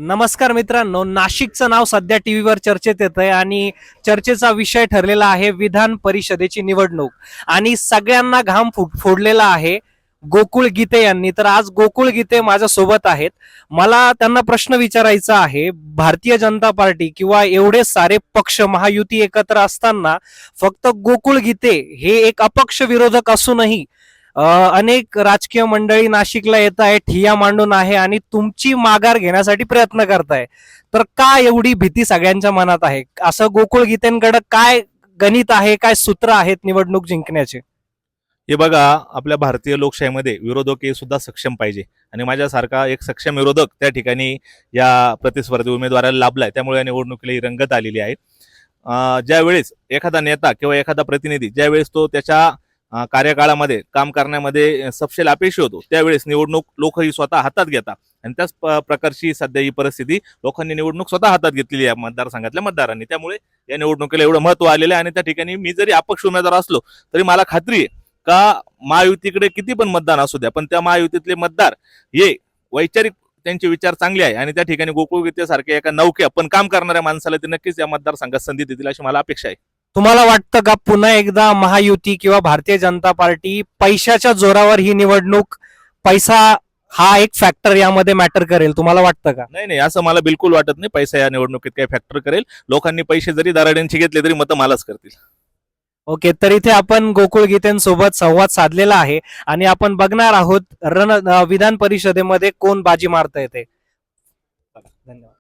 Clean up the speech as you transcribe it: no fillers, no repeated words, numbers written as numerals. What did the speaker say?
नमस्कार मित्रांनो, नाशिकचं नाव सध्या टीव्हीवर चर्चेत येत आहे आणि चर्चेचा विषय ठरलेला आहे विधान परिषदेची निवडणूक आणि सगळ्यांना घाम फोडलेला आहे गोकुळ गीते यांनी. तर आज गोकुळ गीते माझ्या सोबत आहेत. मला त्यांना प्रश्न विचारायचा आहे, भारतीय जनता पार्टी किंवा एवढे सारे पक्ष महायुती एकत्र असताना फक्त गोकुळ गीते हे एक अपक्ष विरोधक असूनही अनेक राजकीय मंडळी नाशिकला येत आहे, ठिय्या मांडून आहे आणि तुमची माघार घेण्यासाठी प्रयत्न करताय. तर का एवढी भीती सगळ्यांच्या मनात आहे? असं गोकुळ गीतेंकडे काय गणित आहे, काय सूत्र आहेत निवडणूक जिंकण्याचे? हे बघा, आपल्या भारतीय लोकशाहीमध्ये विरोधक हे सुद्धा सक्षम पाहिजे आणि माझ्यासारखा एक सक्षम विरोधक त्या ठिकाणी या प्रतिस्पर्धी उमेदवाराला लाभलाय. त्यामुळे या निवडणुकीला ही रंगत आलेली आहे. ज्यावेळेस एखादा नेता किंवा एखादा प्रतिनिधी ज्यावेळेस तो त्याच्या कार्यकाळामध्ये काम करण्यामध्ये सपशेल अपयशी होतो, त्यावेळेस निवडणूक लोकही स्वतः हातात घेतात आणि त्याच प्रकारची सध्या ही परिस्थिती लोकांनी निवडणूक स्वतः हातात घेतलेली आहे मतदारसंघातल्या मतदारांनी. त्यामुळे या निवडणुकीला एवढं महत्व आलेलं आहे आणि त्या ठिकाणी मी जरी अपक्ष उमेदवार असलो तरी मला खात्री आहे का महायुतीकडे किती पण मतदान असू द्या, पण त्या महायुतीतले मतदार हे वैचारिक त्यांचे विचार चांगले आहे आणि त्या ठिकाणी गोकुळ गीतेसारख्या एका नौक्या पण काम करणाऱ्या माणसाला ते नक्कीच या मतदारसंघात संधी देतील अशी मला अपेक्षा आहे. तुम्हाला वाटतं का पुन्हा एकदा महायुती किंवा भारतीय जनता पार्टी पैशाच्या जोरावर ही निवडणूक, पैसा हा एक फॅक्टर यामध्ये मॅटर करेल, तुम्हाला वाटतं का? नाही नाही, असं मला बिलकुल वाटत नाही. पैसा या निवडणुकीत काही फॅक्टर करेल. लोकांनी पैसे जरी दराड्यांचे घेतले तरी मतं मलाच करतील. ओके, तर इथे आपण गोकुळ गीतेंसोबत संवाद साधलेला आहे आणि आपण बघणार आहोत विधान परिषदेमध्ये कोण बाजी मारता येते. धन्यवाद.